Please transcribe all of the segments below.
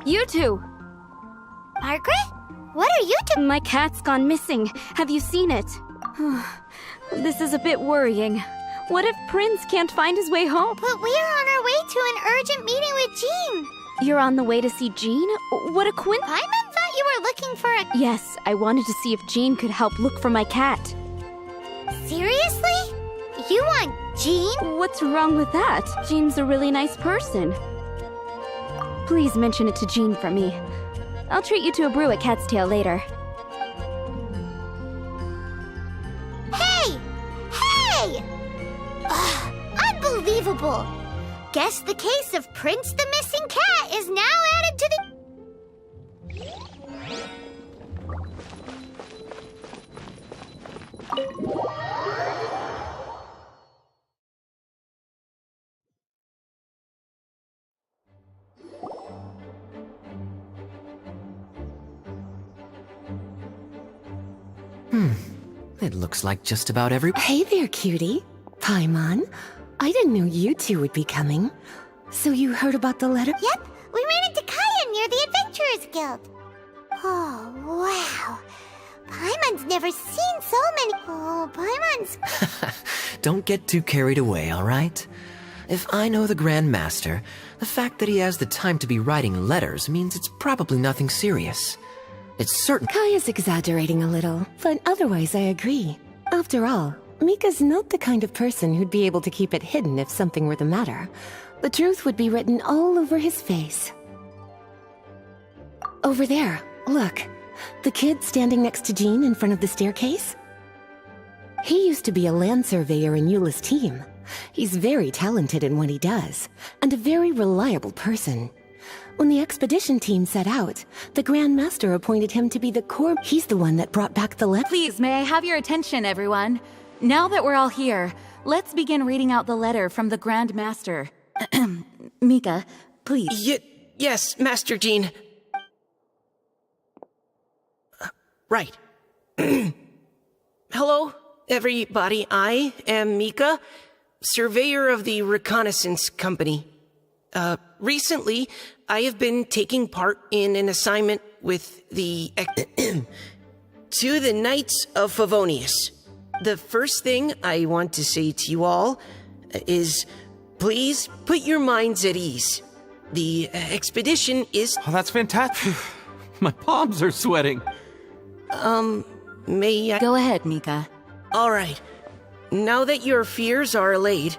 You two! Margaret? What are you doing? My cat's gone missing. Have you seen it? This is a bit worrying. What if Prince can't find his way home? But we are on our way to an urgent meeting with Jean. You're on the way to see Jean? What a coincidence. Paimon thought you were looking for a... Yes, I wanted to see if Jean could help look for my cat. Seriously? You want Jean? What's wrong with that? Jean's a really nice person. Please mention it to Jean for me. I'll treat you to a brew at Cat's Tail later. Hey! Hey! Ugh, unbelievable! Guess the case of Prince the Missing Cat is now added to the... It looks like just about every... Hey there, cutie. Paimon. I didn't know you two would be coming. So you heard about the letter? Yep, we ran into Kaya near the Adventurers Guild. Oh, wow. Paimon's never seen so many... Oh, Paimon's... Don't get too carried away, all right? If I know the Grand Master, the fact that he has the time to be writing letters means it's probably nothing serious. It's certain... Kaya's exaggerating a little, but otherwise I agree. After all, Mika's not the kind of person who'd be able to keep it hidden if something were the matter. The truth would be written all over his face. Over there, look. The kid standing next to Jean in front of the staircase? He used to be a land surveyor in Eula's team. He's very talented in what he does, and a very reliable person. When the expedition team set out, the Grand Master appointed him to be the core... He's the one that brought back the letter. Please, may I have your attention, everyone? Now that we're all here, let's begin reading out the letter from the Grand Master. Mika, please. Yes, Master Jean. Right. Hello, everybody. I am Mika, surveyor of the Reconnaissance Company. Recently, I have been taking part in an assignment with the... to the Knights of Favonius. The first thing I want to say to you all is, please put your minds at ease. The expedition is... Oh, that's fantastic. My palms are sweating. May I... Go ahead, Mika. All right. Now that your fears are allayed,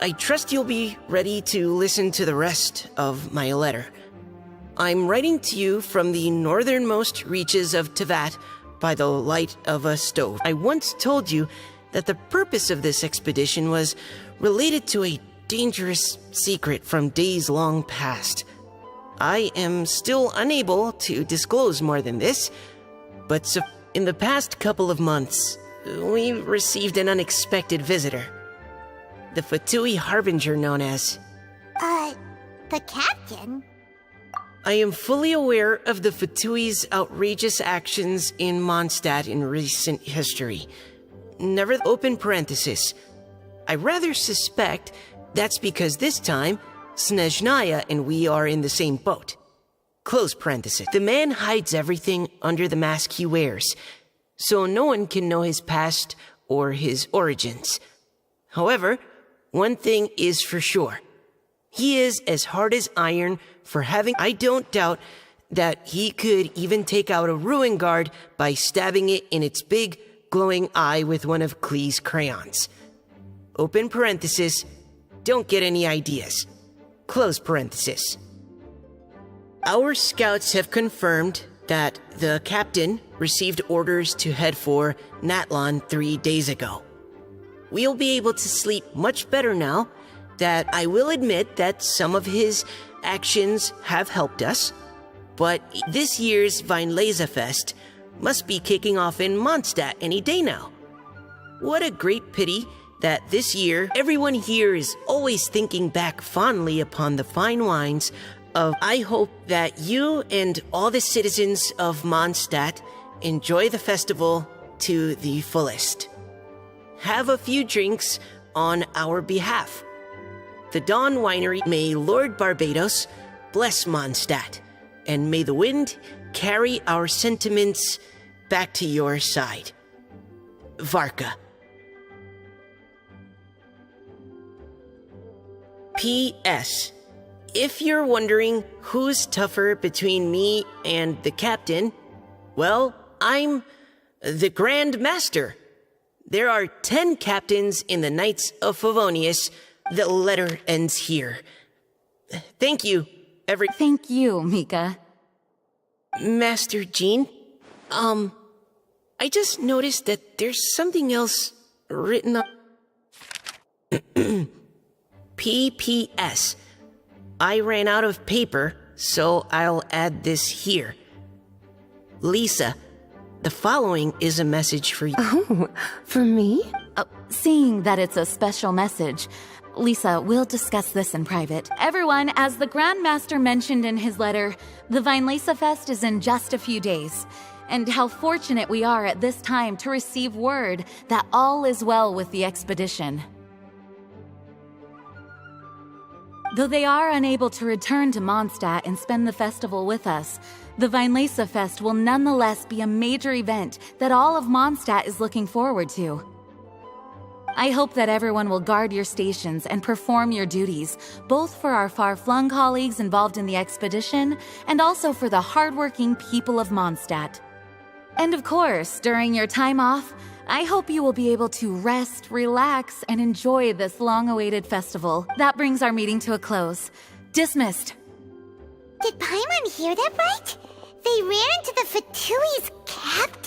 I trust you'll be ready to listen to the rest of my letter. I'm writing to you from the northernmost reaches of Tevat by the light of a stove. I once told you that the purpose of this expedition was related to a dangerous secret from days long past. I am still unable to disclose more than this, but in the past couple of months, we received an unexpected visitor. The Fatui Harbinger known as... the captain? I am fully aware of the Fatui's outrageous actions in Mondstadt in recent history. Never open parenthesis. I rather suspect that's because this time, Snezhnaya and we are in the same boat. Close parenthesis. The man hides everything under the mask he wears, so no one can know his past or his origins. However, one thing is for sure. He is as hard as iron for having... I don't doubt that he could even take out a ruin guard by stabbing it in its big, glowing eye with one of Klee's crayons. Open parenthesis. Don't get any ideas. Close parenthesis. Our scouts have confirmed that the captain received orders to head for Natlan 3 days ago. We'll be able to sleep much better now that I will admit that some of his actions have helped us, but this year's Weinlesefest must be kicking off in Mondstadt any day now. What a great pity that this year everyone here is always thinking back fondly upon the fine wines of... I hope that you and all the citizens of Mondstadt enjoy the festival to the fullest. Have a few drinks on our behalf. The Dawn Winery, may Lord Barbados bless Mondstadt. and may the wind carry our sentiments back to your side. Varka. P.S. If you're wondering who's tougher between me and the captain, well, I'm the Grand Master. There are 10 captains in the Knights of Favonius. The letter ends here. Thank you, Thank you, Mika. Master Jean, I just noticed that there's something else written up. P.P.S. I ran out of paper, so I'll add this here. Lisa, the following is a message for you. Oh, for me? Seeing that it's a special message, Lisa, we'll discuss this in private. Everyone, as the Grand Master mentioned in his letter, the Weinlese Fest is in just a few days. And how fortunate we are at this time to receive word that all is well with the expedition. Though they are unable to return to Mondstadt and spend the festival with us, the Weinlese Fest will nonetheless be a major event that all of Mondstadt is looking forward to. I hope that everyone will guard your stations and perform your duties, both for our far-flung colleagues involved in the expedition and also for the hardworking people of Mondstadt. And of course, during your time off, I hope you will be able to rest, relax, and enjoy this long-awaited festival. That brings our meeting to a close. Dismissed. Did Paimon hear that right? They ran into the Fatui's captain?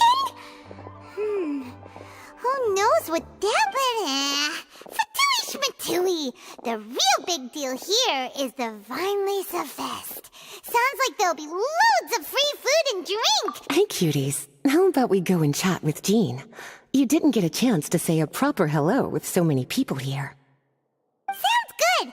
Who knows what that would... Fatui Schmatui! The real big deal here is the Weinlese Fest. Sounds like there'll be loads of free food and drink! Hey, cuties. How about we go and chat with Jean? You didn't get a chance to say a proper hello with so many people here. Sounds good!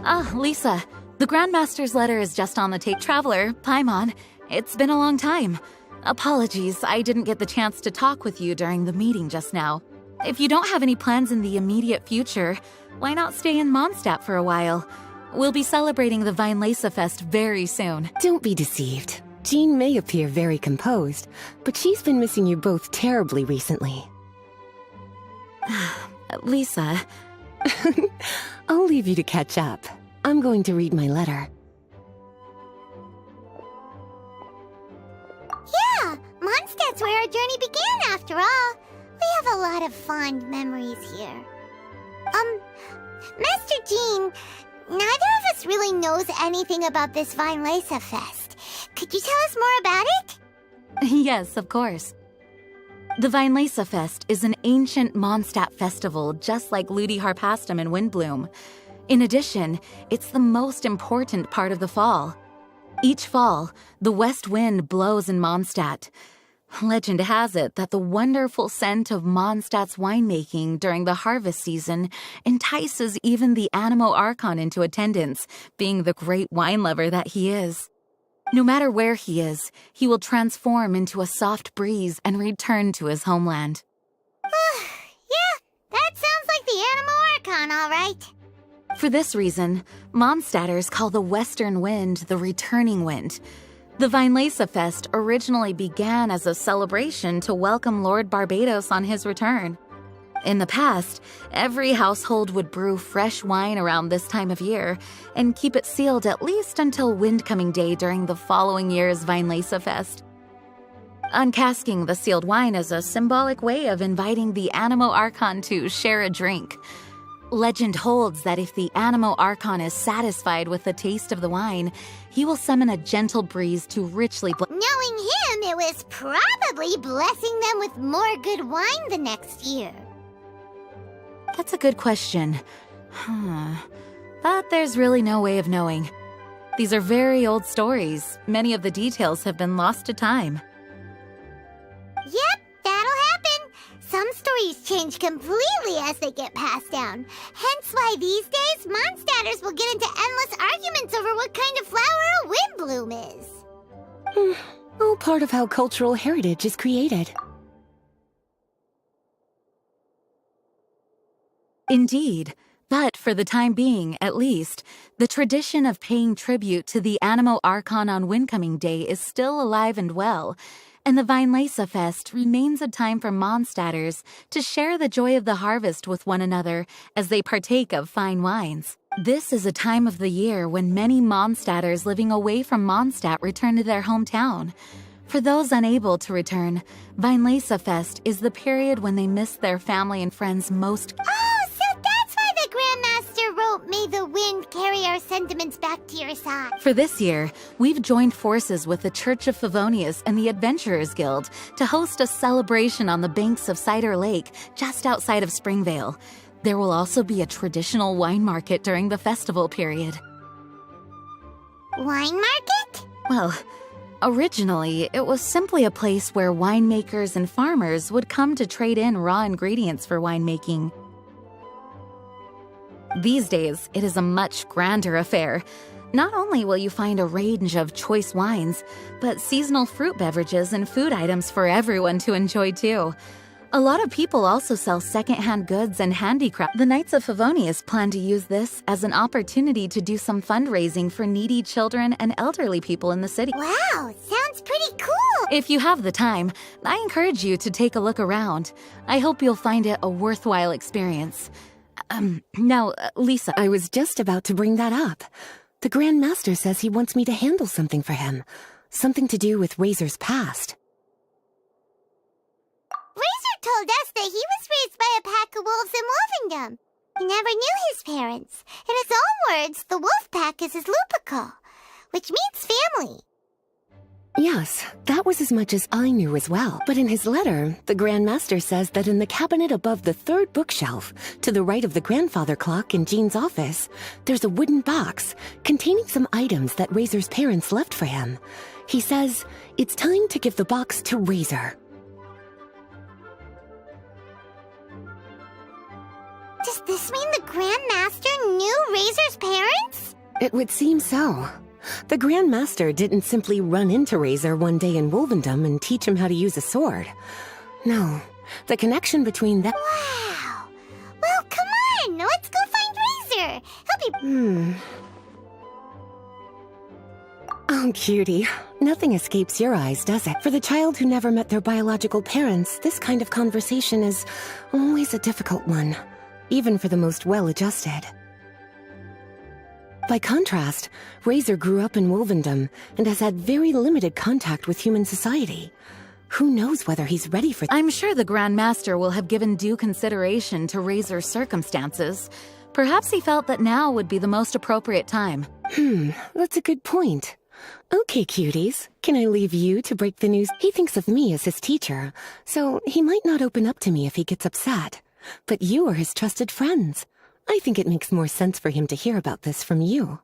Alright, Lisa, the Grandmaster's letter is just on the tape. Traveler, Paimon, it's been a long time. Apologies, I didn't get the chance to talk with you during the meeting just now. If you don't have any plans in the immediate future, why not stay in Mondstadt for a while? We'll be celebrating the Weinlese Fest very soon. Don't be deceived. Jean may appear very composed, but she's been missing you both terribly recently. Lisa... I'll leave you to catch up. I'm going to read my letter. yeah! Mondstadt's where our journey began, after all. We have a lot of fond memories here. Master Jean, neither of us really knows anything about this Weinlese Fest. Could you tell us more about it? Yes, of course. The Weinlese Fest is an ancient Mondstadt festival just like Ludi Harpastum and Windbloom. In addition, it's the most important part of the fall. Each fall, the west wind blows in Mondstadt. Legend has it that the wonderful scent of Mondstadt's winemaking during the harvest season entices even the Animo Archon into attendance, being the great wine lover that he is. No matter where he is, he will transform into a soft breeze and return to his homeland. Yeah, that sounds like the Animo Archon, all right. For this reason, Mondstadters call the western wind the returning wind. The Weinlese Fest originally began as a celebration to welcome Lord Barbados on his return. In the past, every household would brew fresh wine around this time of year and keep it sealed at least until Windcoming Day during the following year's Weinlese Fest. Uncasking the sealed wine is a symbolic way of inviting the Animo Archon to share a drink. Legend holds that if the Animo Archon is satisfied with the taste of the wine, he will summon a gentle breeze to richly Knowing him, it was probably blessing them with more good wine the next year. That's a good question. But there's really no way of knowing. These are very old stories. Many of the details have been lost to time. Yep, that'll happen. Some stories change completely as they get passed down. Hence why these days, Mondstadters will get into endless arguments over what kind of flower a windbloom is. All part of how cultural heritage is created. Indeed. But for the time being, at least, the tradition of paying tribute to the Animo Archon on Windcoming Day is still alive and well, and the Weinlese Fest remains a time for Mondstadters to share the joy of the harvest with one another as they partake of fine wines. This is a time of the year when many Mondstadters living away from Mondstadt return to their hometown. For those unable to return, Weinlese Fest is the period when they miss their family and friends most. Oh, so that's why the Grandmaster wrote, "May the wind carry our sentiments back to your side." For this year, we've joined forces with the Church of Favonius and the Adventurers Guild to host a celebration on the banks of Cider Lake just outside of Springvale. There will also be a traditional wine market during the festival period. Wine market? Well, originally, it was simply a place where winemakers and farmers would come to trade in raw ingredients for winemaking. These days, it is a much grander affair. Not only will you find a range of choice wines, but seasonal fruit beverages and food items for everyone to enjoy too. A lot of people also sell secondhand goods and handicraft. The Knights of Favonius plan to use this as an opportunity to do some fundraising for needy children and elderly people in the city. Wow, sounds pretty cool. If you have the time, I encourage you to take a look around. I hope you'll find it a worthwhile experience. Now, Lisa. I was just about to bring that up. The Grand Master says he wants me to handle something for him. Something to do with Razor's past. Razor told us that he was raised by a pack of wolves in Wolvendom. He never knew his parents. In his own words, the wolf pack is his lupical, which means family. Yes, that was as much as I knew as well. But in his letter, the Grand Master says that in the cabinet above the third bookshelf, to the right of the grandfather clock in Jean's office, there's a wooden box containing some items that Razor's parents left for him. He says it's time to give the box to Razor. Does this mean the Grand Master knew Razor's parents? It would seem so. The Grand Master didn't simply run into Razor one day in Wolvendom and teach him how to use a sword. No, the connection between them... Wow. Well, come on, let's go find Razor. He'll be... Oh, cutie. Nothing escapes your eyes, does it? For the child who never met their biological parents, this kind of conversation is always a difficult one, even for the most well-adjusted. By contrast, Razor grew up in Wolvendom and has had very limited contact with human society. Who knows whether he's ready for... I'm sure the Grand Master will have given due consideration to Razor's circumstances. Perhaps he felt that now would be the most appropriate time. That's a good point. Okay, cuties, can I leave you to break the news? He thinks of me as his teacher, so he might not open up to me if he gets upset. But you are his trusted friends. I think it makes more sense for him to hear about this from you.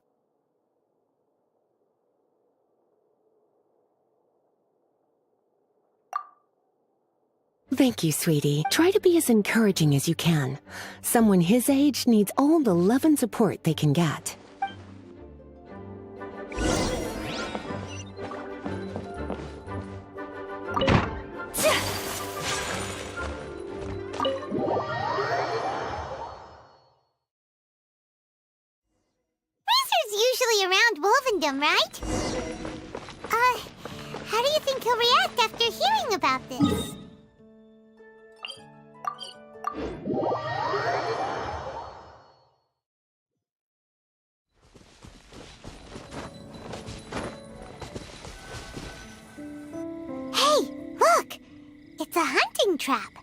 Thank you, sweetie. Try to be as encouraging as you can. Someone his age needs all the love and support they can get. Usually around Wolvendom, right? How do you think he'll react after hearing about this? Hey, look! It's a hunting trap.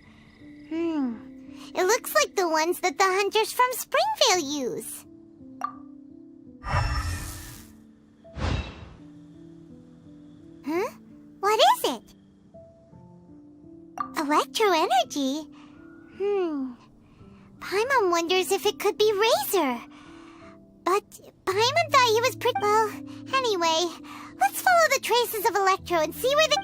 It looks like the ones that the hunters from Springvale use. Huh? What is it? Electro energy? Paimon wonders if it could be Razor. But Paimon thought he was pretty... Well, anyway, let's follow the traces of Electro and see where the...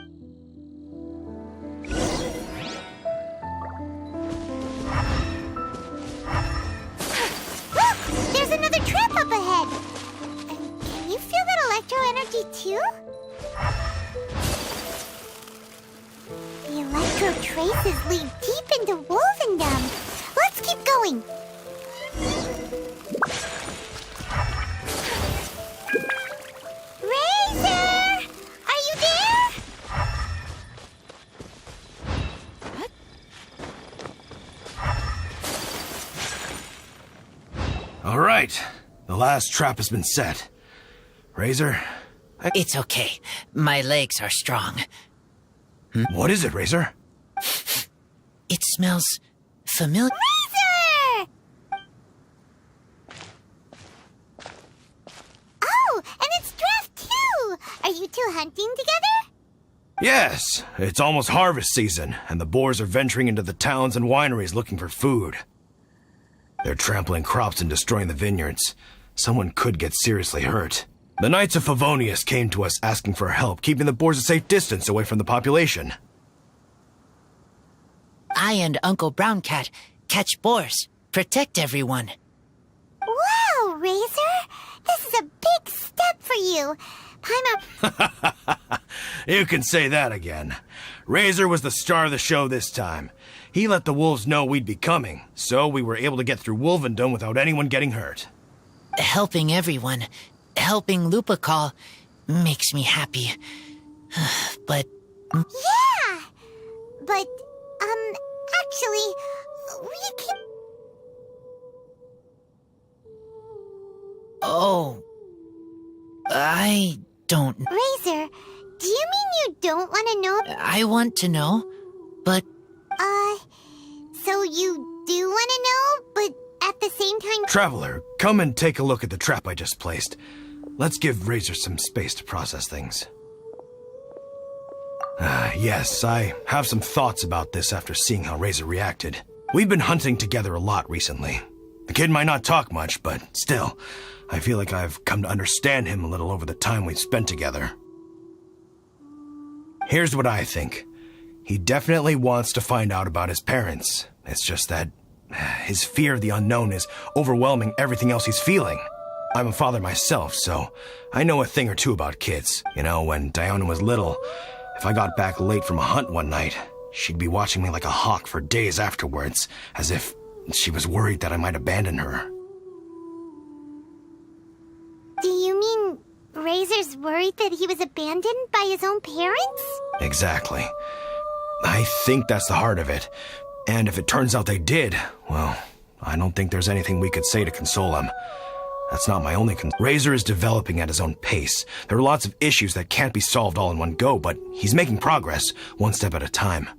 Look! There's another trap up ahead! Can you feel that Electro energy too? The Electro traces lead deep into Wolvendom. Let's keep going. right. The last trap has been set. Razor? It's okay. My legs are strong. What is it, Razor? It smells familiar. Razor! Oh, and it's Draft too! Are you two hunting together? Yes, it's almost harvest season, and the boars are venturing into the towns and wineries looking for food. They're trampling crops and destroying the vineyards. Someone could get seriously hurt. The Knights of Favonius came to us asking for help, keeping the boars a safe distance away from the population. I and Uncle Brown Cat catch boars, protect everyone. Wow, Razor! This is a big step for you. Paimon... You can say that again. Razor was the star of the show this time. He let the wolves know we'd be coming, so we were able to get through Wolvendom without anyone getting hurt. Helping everyone, helping Lupical makes me happy. But... Yeah! But, actually, we can... Oh... I don't... Razor, do you mean you don't want to know? I want to know, but... So you do want to know, but at the same time... Traveler, come and take a look at the trap I just placed. Let's give Razor some space to process things. Yes, I have some thoughts about this after seeing how Razor reacted. We've been hunting together a lot recently. The kid might not talk much, but still, I feel like I've come to understand him a little over the time we've spent together. Here's what I think. He definitely wants to find out about his parents. It's just that his fear of the unknown is overwhelming everything else he's feeling. I'm a father myself, so I know a thing or two about kids. You know, when Diana was little, if I got back late from a hunt one night, she'd be watching me like a hawk for days afterwards, as if she was worried that I might abandon her. Do you mean Razor's worried that he was abandoned by his own parents? Exactly. I think that's the heart of it. And if it turns out they did, well, I don't think there's anything we could say to console him. That's not my only concern. Razor is developing at his own pace. There are lots of issues that can't be solved all in one go, but he's making progress, one step at a time.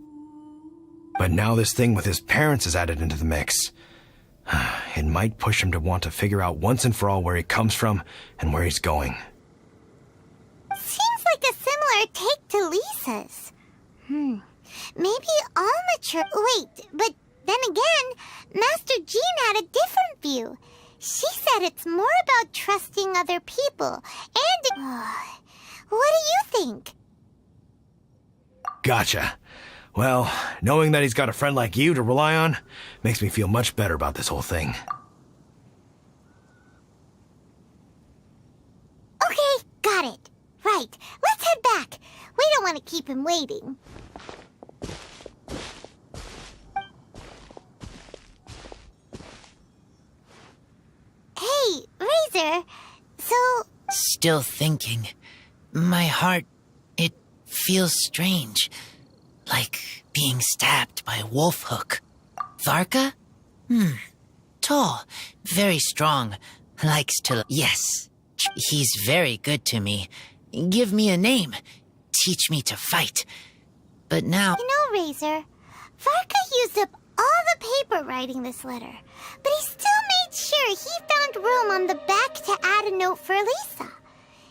But now this thing with his parents is added into the mix. It might push him to want to figure out once and for all where he comes from and where he's going. Seems like a similar take to Lisa's. Maybe all mature... Wait, but then again, Master Jean had a different view. She said it's more about trusting other people, and... what do you think? Gotcha. Well, knowing that he's got a friend like you to rely on makes me feel much better about this whole thing. Okay, got it. Right, let's head back. We don't want to keep him waiting. Hey, Razor, so... Still thinking. My heart, it feels strange. Like being stabbed by a wolf hook. Varka? Tall, very strong, likes to... Yes, he's very good to me. Give me a name, teach me to fight. But now... You know, Razor, Varka used up all the paper writing this letter, but he still made sure he found room on the back to add a note for Lisa.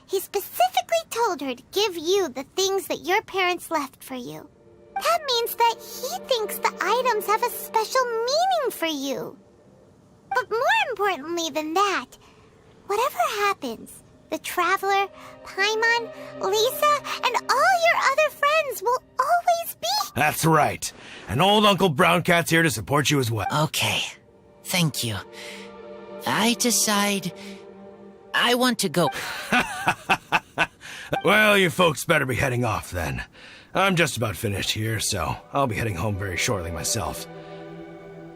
He specifically told her to give you the things that your parents left for you. That means that he thinks the items have a special meaning for you. But more importantly than that, whatever happens, the Traveler, Paimon, Lisa, and all your other friends will always be... That's right. And old Uncle Brown Cat's here to support you as well. Okay, thank you. I decide I want to go. Well, you folks better be heading off then. I'm just about finished here, so I'll be heading home very shortly myself.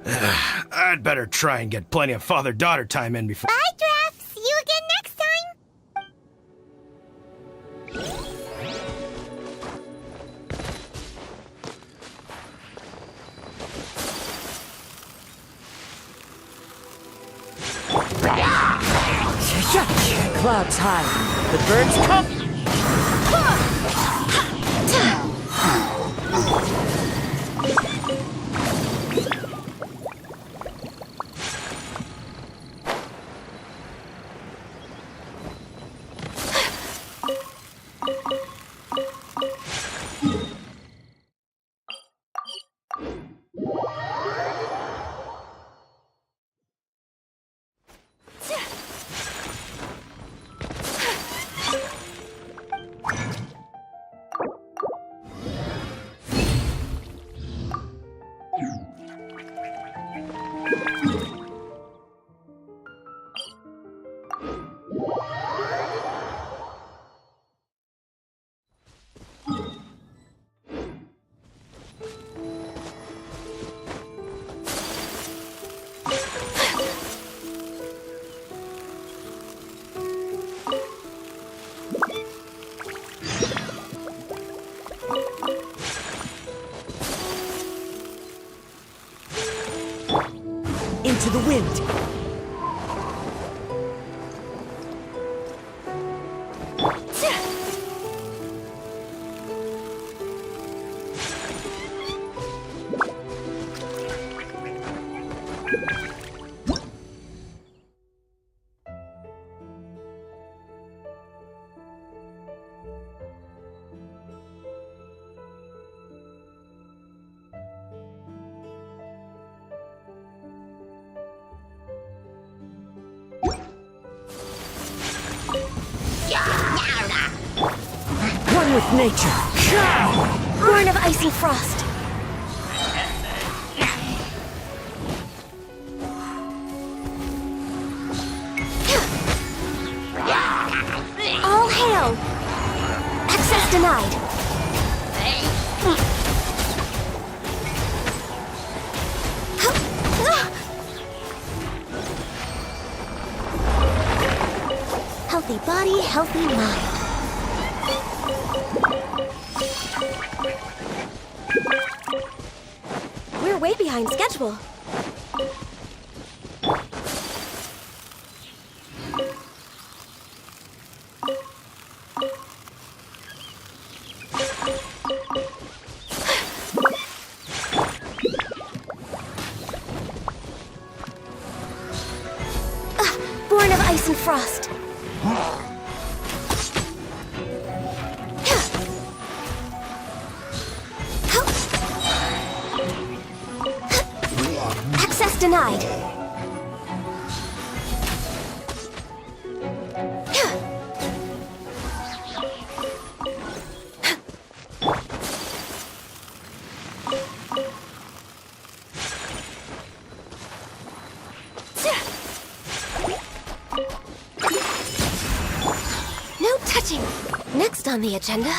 I'd better try and get plenty of father-daughter time in before... Bye, Draft. See you again next time. Clouds high. The birds come. Into the wind. One with nature. Born of ice and frost. All hail! Access denied. Healthy body, healthy mind. We're way behind schedule. Born of ice and frost. Access denied. No touching. Next on the agenda.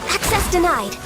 Access denied.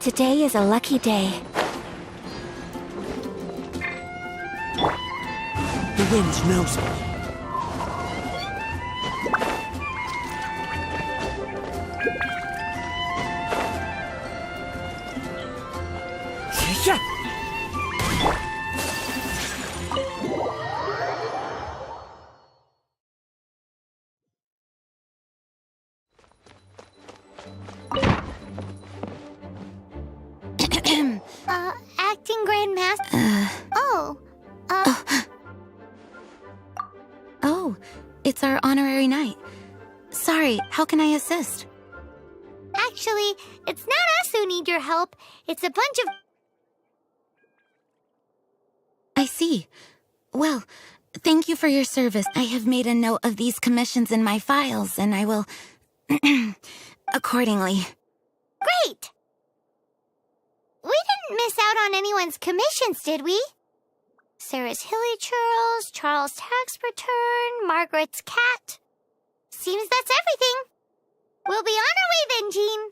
Today is a lucky day. The wind knows me. Yeah. Acting Grandmaster. Oh, it's our honorary knight. Sorry, how can I assist? Actually, it's not us who need your help. It's a bunch of... I see. Well, thank you for your service. I have made a note of these commissions in my files, and I will... accordingly. Great! We didn't miss out on anyone's commissions, did we? Sarah's Hilly Churls, Charles' tax return, Margaret's cat. Seems that's everything. We'll be on our way then, Jean.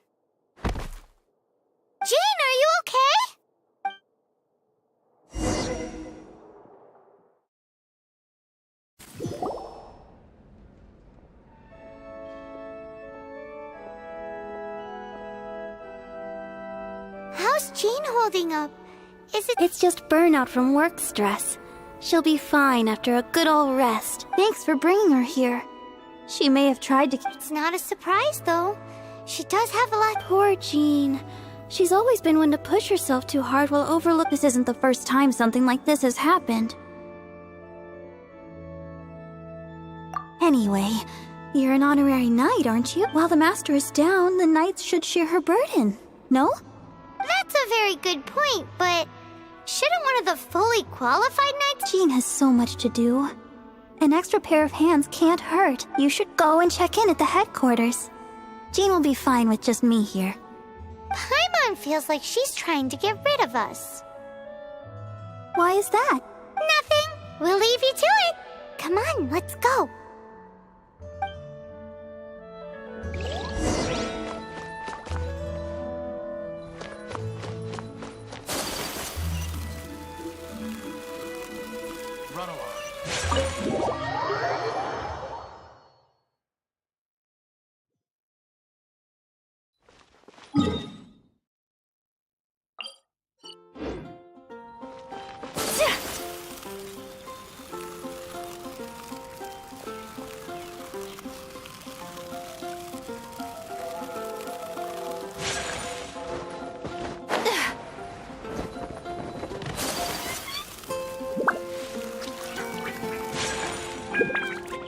Jean, are you okay? How's Jean holding up? It's just burnout from work stress. She'll be fine after a good old rest. Thanks for bringing her here. She may have tried to... It's not a surprise, though. She does have a lot... Poor Jean. She's always been one to push herself too hard while overlook... This isn't the first time something like this has happened. Anyway, you're an honorary knight, aren't you? While the master is down, the knights should share her burden. No? That's a very good point, but... shouldn't one of the fully qualified knights... Jean has so much to do. An extra pair of hands can't hurt. You should go and check in at the headquarters. Jean will be fine with just me here. Paimon feels like she's trying to get rid of us. Why is that? Nothing. We'll leave you to it. Come on, let's go. Run along.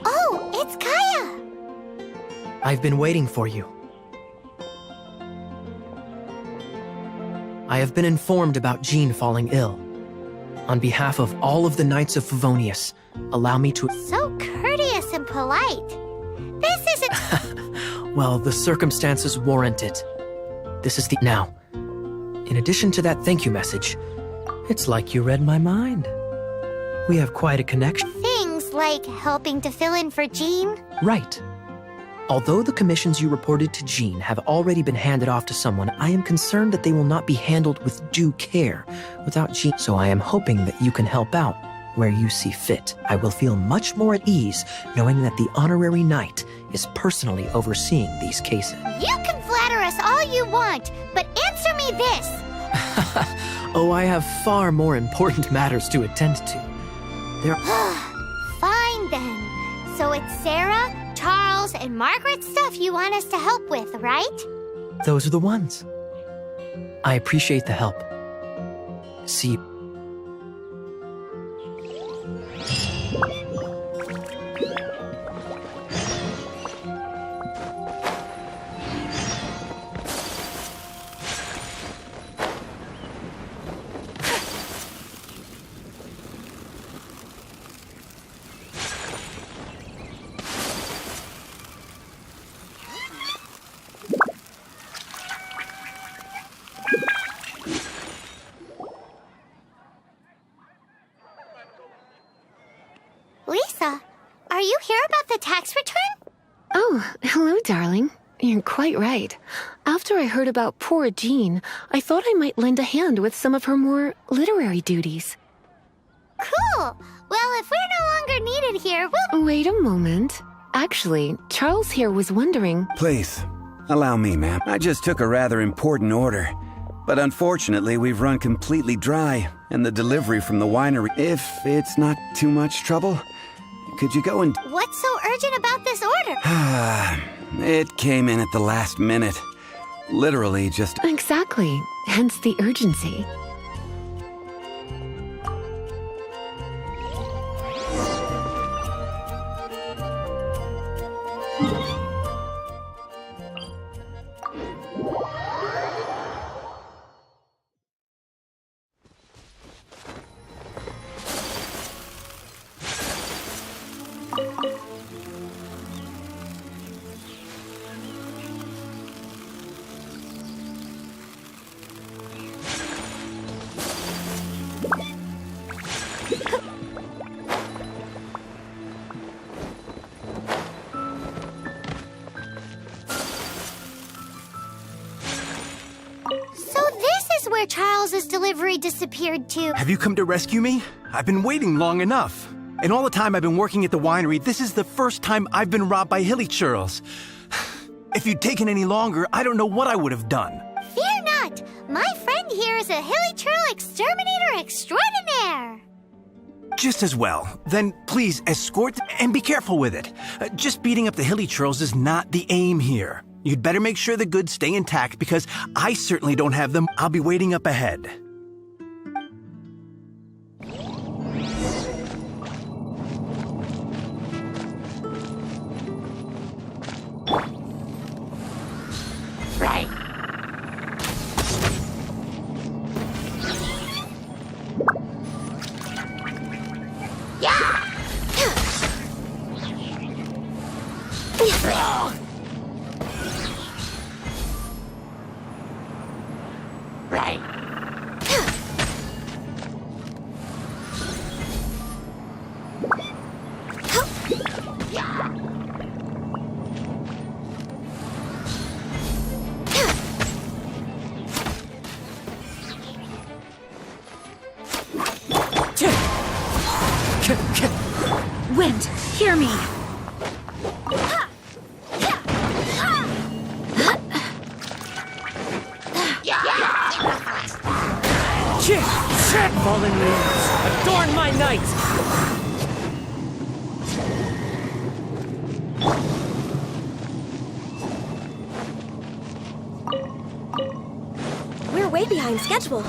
Oh, it's Kaya! I've been waiting for you. I have been informed about Jean falling ill. On behalf of all of the Knights of Favonius, allow me to... So courteous and polite. This isn't... Well, the circumstances warrant it. This is the... Now, in addition to that thank you message, it's like you read my mind. We have quite a connection. Things like helping to fill in for Jean. Right. Although the commissions you reported to Jean have already been handed off to someone, I am concerned that they will not be handled with due care without Jean. So I am hoping that you can help out where you see fit. I will feel much more at ease knowing that the honorary knight is personally overseeing these cases. You can flatter us all you want, but answer me this. Oh, I have far more important matters to attend to. There... Fine then. So it's Sarah, Charles, and Margaret's stuff you want us to help with, right? Those are the ones. I appreciate the help. See you. Lisa, are you here about the tax return? Oh, hello, darling. You're quite right. After I heard about poor Jean, I thought I might lend a hand with some of her more literary duties. Cool! Well, if we're no longer needed here, we'll... Wait a moment. Actually, Charles here was wondering... Please, allow me, ma'am. I just took a rather important order. But unfortunately, we've run completely dry, and the delivery from the winery... If it's not too much trouble, could you go and... What's so urgent about this order? It came in at the last minute. Literally just... Exactly. Hence the urgency. Where Charles's delivery disappeared to. Have you come to rescue me? I've been waiting long enough. In all the time I've been working at the winery, this is the first time I've been robbed by hilly churls. If you'd taken any longer, I don't know what I would have done. Fear not! My friend here is a hilly churl exterminator extraordinaire! Just as well. Then please escort and be careful with it. Just beating up the hilly churls is not the aim here. You'd better make sure the goods stay intact because I certainly don't have them. I'll be waiting up ahead. Right. Yeah! Right. Wind, hear me. Fallen leaves, adorn my night! We're way behind schedule.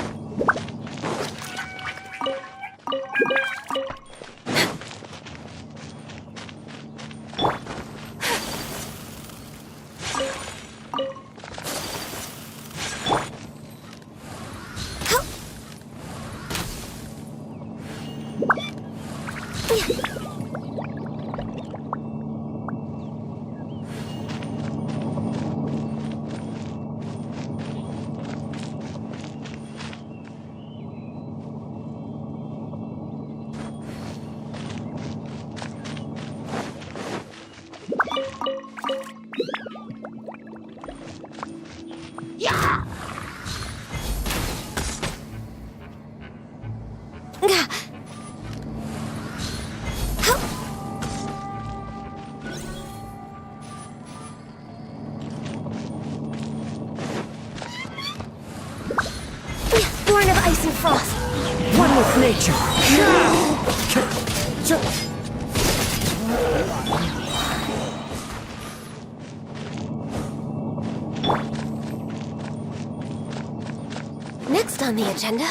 Born of ice and frost, one with nature. Next on the agenda...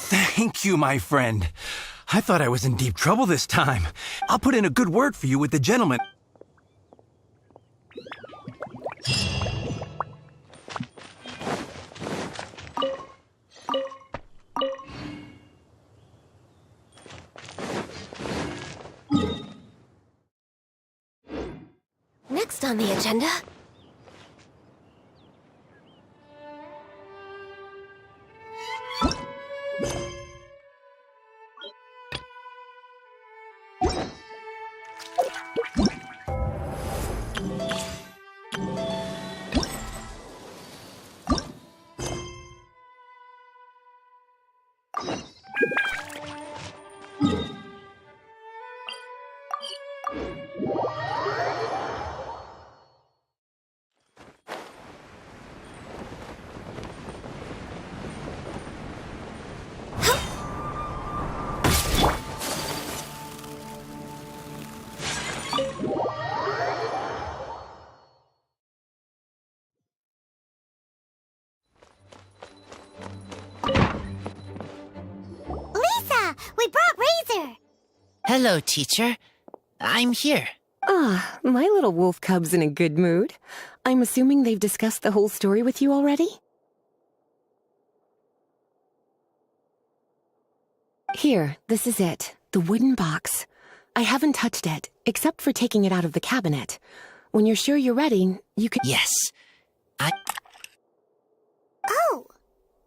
Thank you, my friend. I thought I was in deep trouble this time. I'll put in a good word for you with the gentleman. Next on the agenda... Lisa, we brought Razor. Hello, teacher. I'm here. Ah, my little wolf cub's in a good mood. I'm assuming they've discussed the whole story with you already? Here, this is it. The wooden box. I haven't touched it, except for taking it out of the cabinet. When you're sure you're ready, you can— Yes. Oh,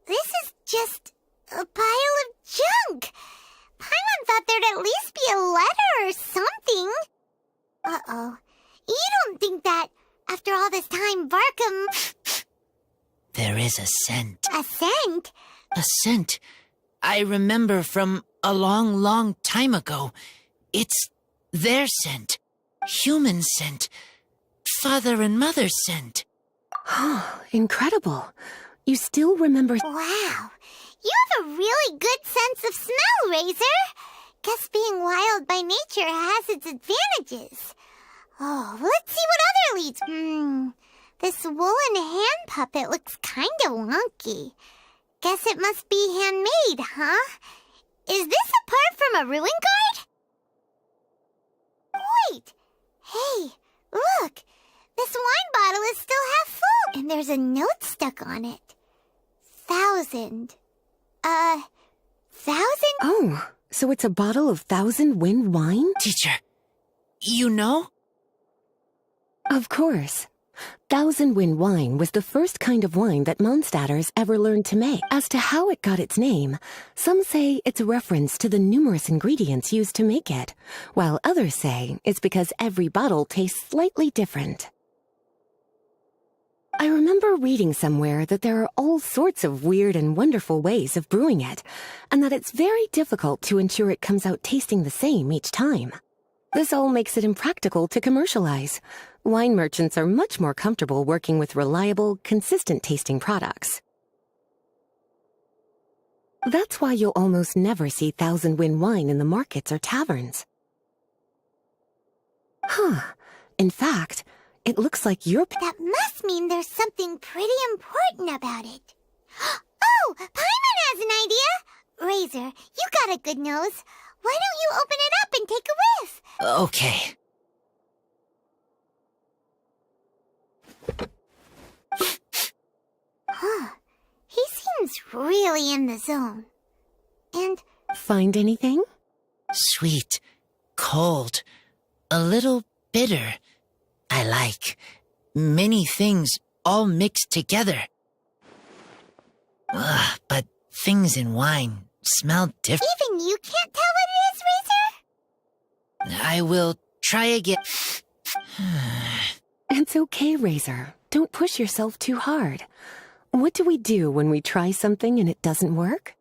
this is just a pile of junk. Paimon thought there'd at least be a letter or something. Uh-oh. You don't think that, after all this time, Varkum— There is a scent. A scent? A scent I remember from a long, long time ago. It's their scent. Human scent. Father and mother scent. Oh, incredible. You still remember— Wow. You have a really good sense of smell, Razor. Guess being wild by nature has its advantages. Oh, let's see what other leads. This woolen hand puppet looks kinda wonky. Guess it must be handmade, huh? Is this a part from a ruin guard? Wait! Hey, look! This wine bottle is still half full, and there's a note stuck on it. 1,000. 1,000? Oh, so it's a bottle of 1,000 Wind wine? Teacher, you know? Of course. 1,000 Wind wine was the first kind of wine that Mondstadters ever learned to make. As to how it got its name, some say it's a reference to the numerous ingredients used to make it, while others say it's because every bottle tastes slightly different. I remember reading somewhere that there are all sorts of weird and wonderful ways of brewing it, and that it's very difficult to ensure it comes out tasting the same each time. This all makes it impractical to commercialize. Wine merchants are much more comfortable working with reliable, consistent-tasting products. That's why you'll almost never see 1,000 Wind wine in the markets or taverns. Huh. In fact, it looks like you're— That must mean there's something pretty important about it. Oh, Paimon has an idea! Razor, you got a good nose. Why don't you open it up and take a whiff? Okay. Huh. He seems really in the zone. And Find anything? Sweet. Cold. A little bitter. I like. Many things all mixed together. But things in wine smell different. even you can't tell what it is, Razor? I will try again. It's okay, Razor. Don't push yourself too hard. What do we do when we try something and it doesn't work?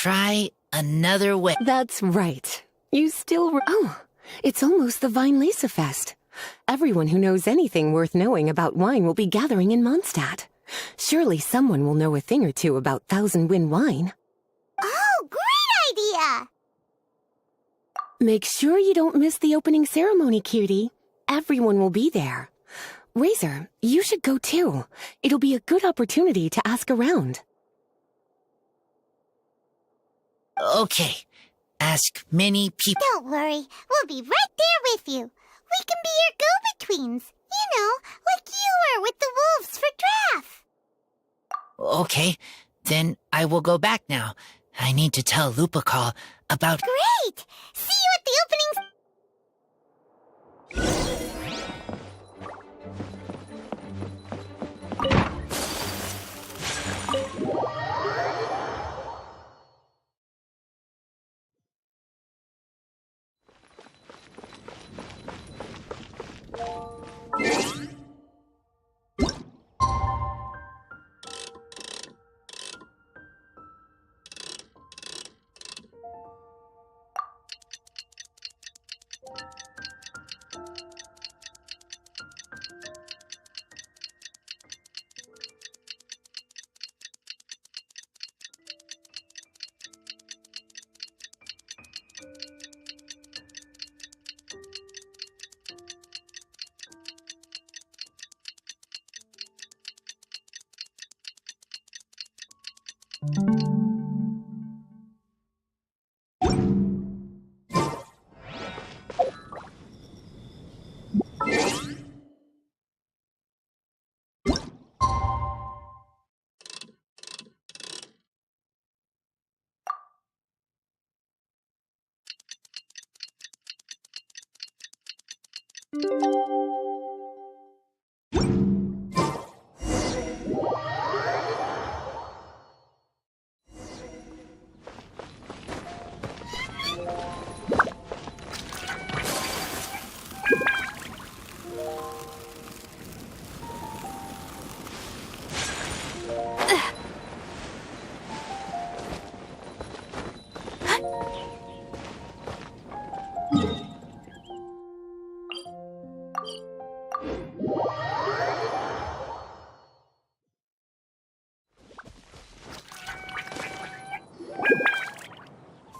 try another way. That's right. You still... Oh, it's almost the Weinlese Fest. Everyone who knows anything worth knowing about wine will be gathering in Mondstadt. Surely someone will know a thing or two about Thousand Wind wine. Oh, great idea! Make sure you don't miss the opening ceremony, cutie. Everyone will be there. Razor, you should go too. It'll be a good opportunity to ask around. Okay. Ask many people. Don't worry, we'll be right there with you. We can be your go-betweens. You know, like you were with the wolves for Draff. Okay, then I will go back now. I need to tell Lupercal about... Great! See you at the opening...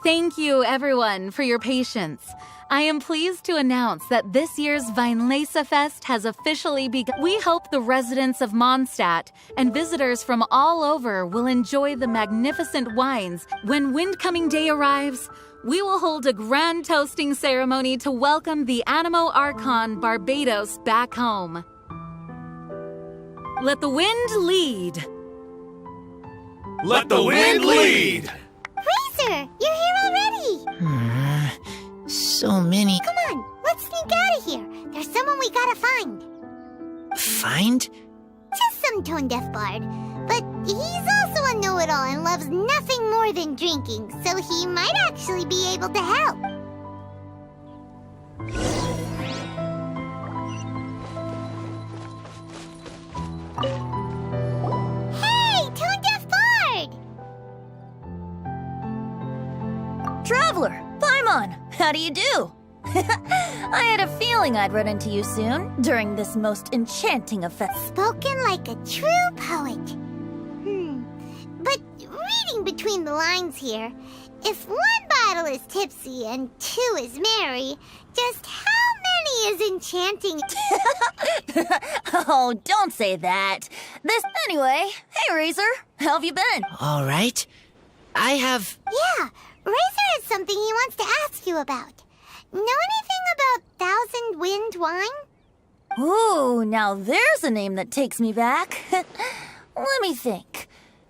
Thank you, everyone, for your patience. I am pleased to announce that this year's Weinlese Fest has officially begun. We hope the residents of Mondstadt and visitors from all over will enjoy the magnificent wines. When Windcoming Day arrives, we will hold a grand toasting ceremony to welcome the Animo Archon Barbados back home. Let the wind lead. Let the wind lead! Razor, you're here already! So many... Come on, let's sneak out of here. There's someone we gotta find. Find? Just some tone-deaf bard. But he's also a know-it-all and loves nothing more than drinking, so he might actually be able to help. Hey, tone-deaf bard! Traveler, Paimon, how do you do? I had a feeling I'd run into you soon, during this most enchanting of Spoken like a true poet. But reading between the lines here, if one bottle is tipsy and two is merry, just how many is enchanting? Oh, don't say that. Anyway, hey Razor, how have you been? All right. I have... Yeah, Razor has something he wants to ask you about. Know anything about Thousand Wind wine? Ooh, now there's a name that takes me back. Let me think.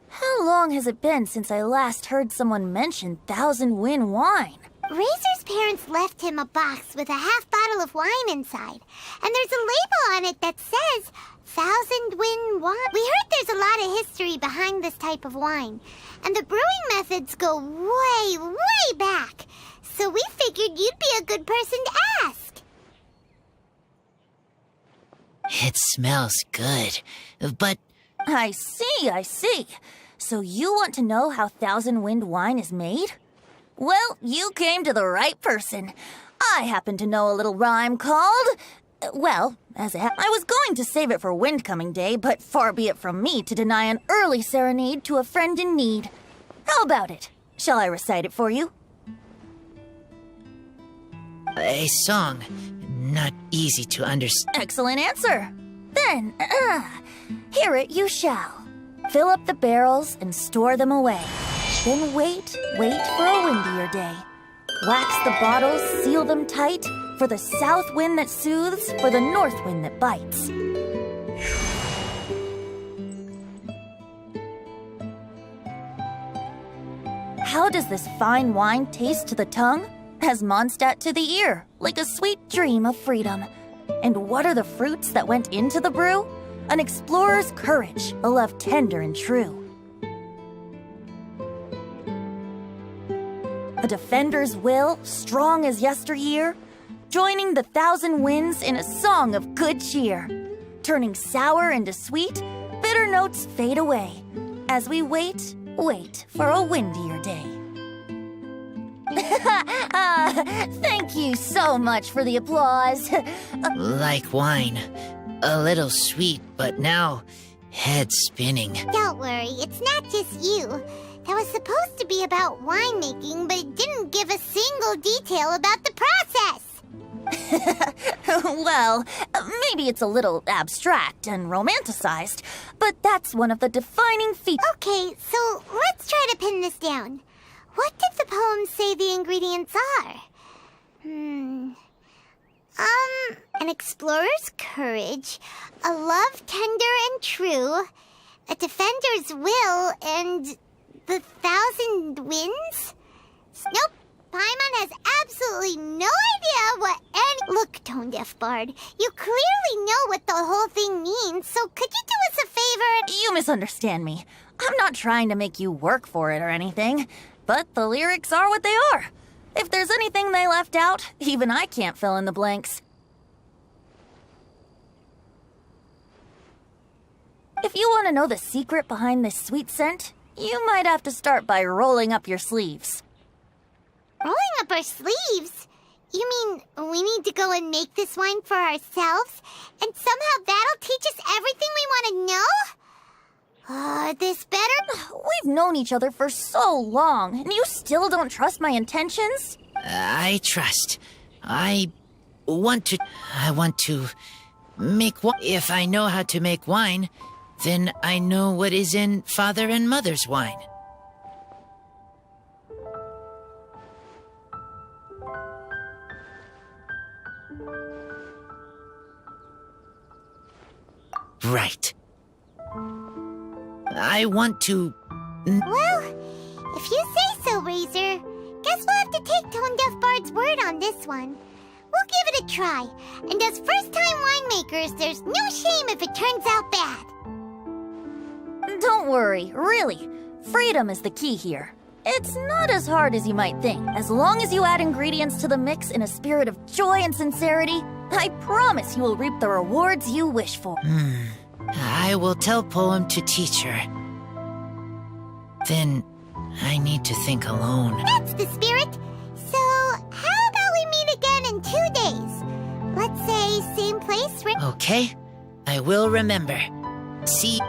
How long has it been since I last heard someone mention Thousand Wind wine? Razor's parents left him a box with a half bottle of wine inside. And there's a label on it that says Thousand Wind wine. We heard there's a lot of history behind this type of wine. And the brewing methods go way, way back. So we figured you'd be a good person to ask. It smells good, but... I see. So you want to know how Thousand Wind wine is made? Well, you came to the right person. I happen to know a little rhyme called... Well, I was going to save it for Windcoming Day, but far be it from me to deny an early serenade to a friend in need. How about it? Shall I recite it for you? A song. Not easy to understand. Excellent answer. Then, hear it you shall. Fill up the barrels and store them away. Then wait for a windier day. Wax the bottles, seal them tight, for the south wind that soothes, for the north wind that bites. How does this fine wine taste to the tongue? As Mondstadt to the ear, like a sweet dream of freedom. And what are the fruits that went into the brew? An explorer's courage, a love tender and true. A defender's will, strong as yesteryear, joining the thousand winds in a song of good cheer. Turning sour into sweet, bitter notes fade away, as we wait for a windier day. Thank you so much for the applause. Like wine. A little sweet, but now head spinning. Don't worry, it's not just you. That was supposed to be about winemaking, but it didn't give a single detail about the process. Well, maybe it's a little abstract and romanticized, but that's one of the defining features. Okay, so let's try to pin this down. What did the poem say the ingredients are? An explorer's courage, a love tender and true, a defender's will, and the thousand winds? Nope. Paimon has absolutely no idea what any... Look, Tone Deaf Bard, you clearly know what the whole thing means, so could you do us a favor? You misunderstand me. I'm not trying to make you work for it or anything, but the lyrics are what they are. If there's anything they left out, even I can't fill in the blanks. If you want to know the secret behind this sweet scent, you might have to start by rolling up your sleeves. Rolling up our sleeves? You mean we need to go and make this wine for ourselves? And somehow that'll teach us everything we want to know? This better... We've known each other for so long, and you still don't trust my intentions? I trust. I want to make wine. If I know how to make wine, then I know what is in father and mother's wine. Right. I want to... Well, if you say so, Razor. Guess we'll have to take Tone Deaf Bard's word on this one. We'll give it a try. And as first-time winemakers, there's no shame if it turns out bad. Don't worry, really. Freedom is the key here. It's not as hard as you might think. As long as you add ingredients to the mix in a spirit of joy and sincerity, I promise you will reap the rewards you wish for. I will tell Poem to teach her. Then I need to think alone. That's the spirit. So, how about we meet again in 2 days? Let's say same place, Okay, I will remember. See...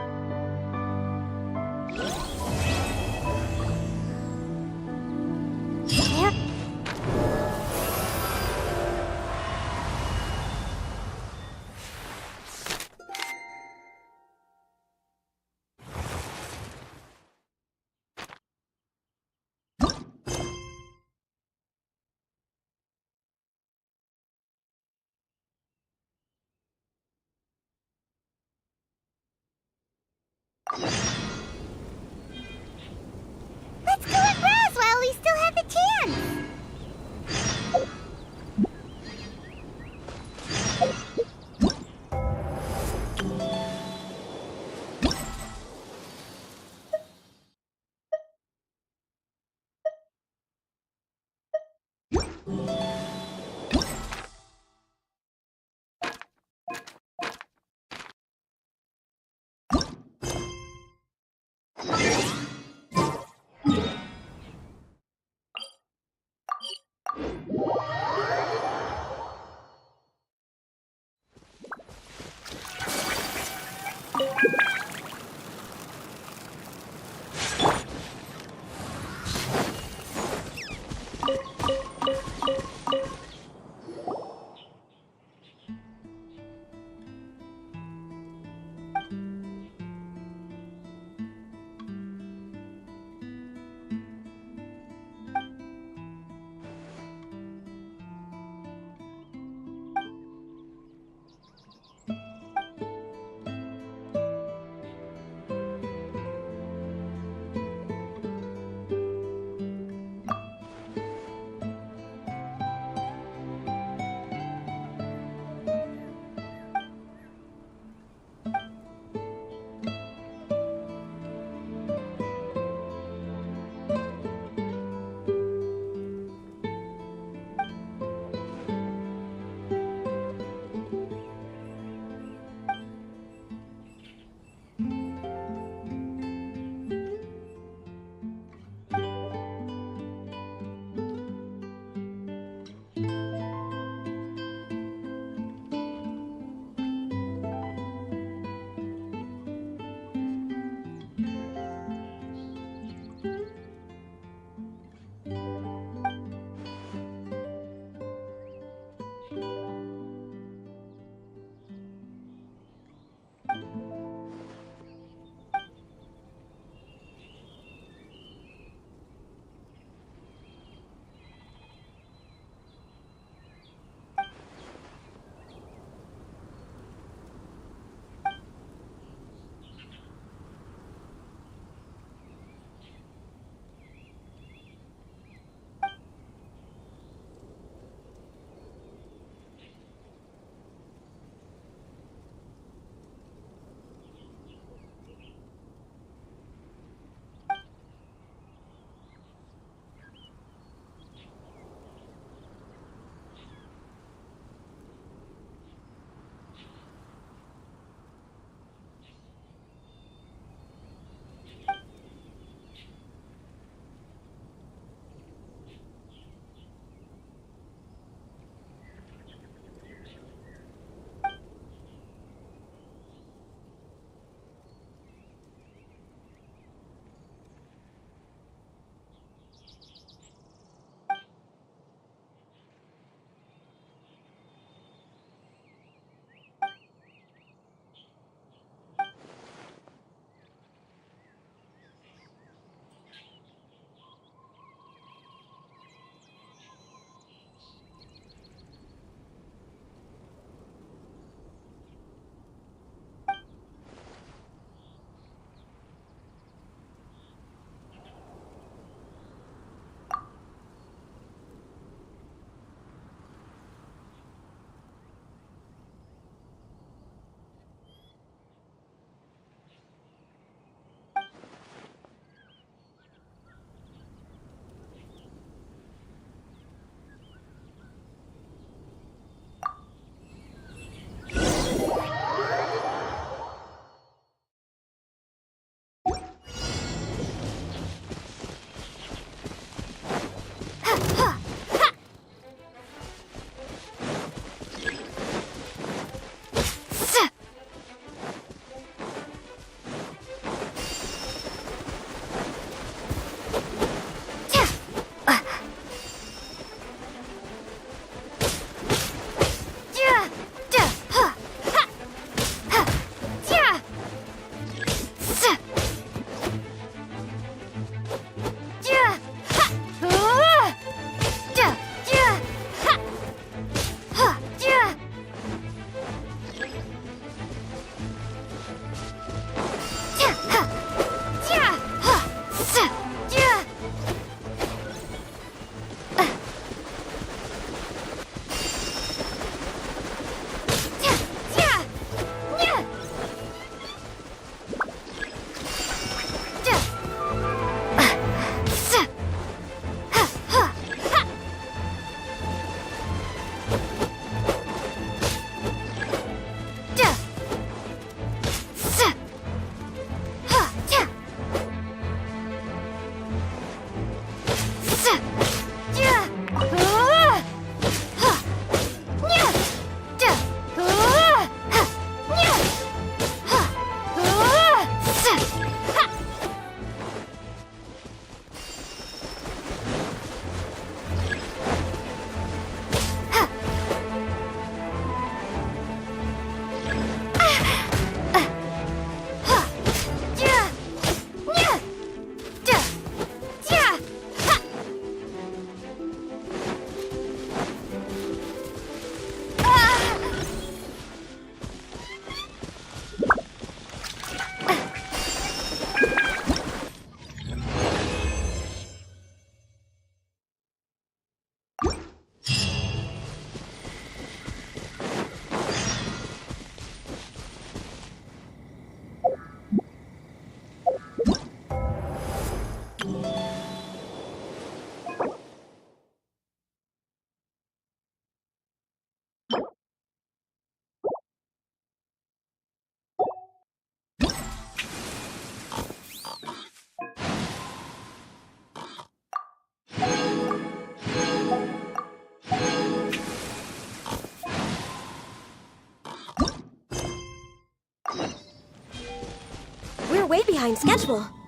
way behind schedule.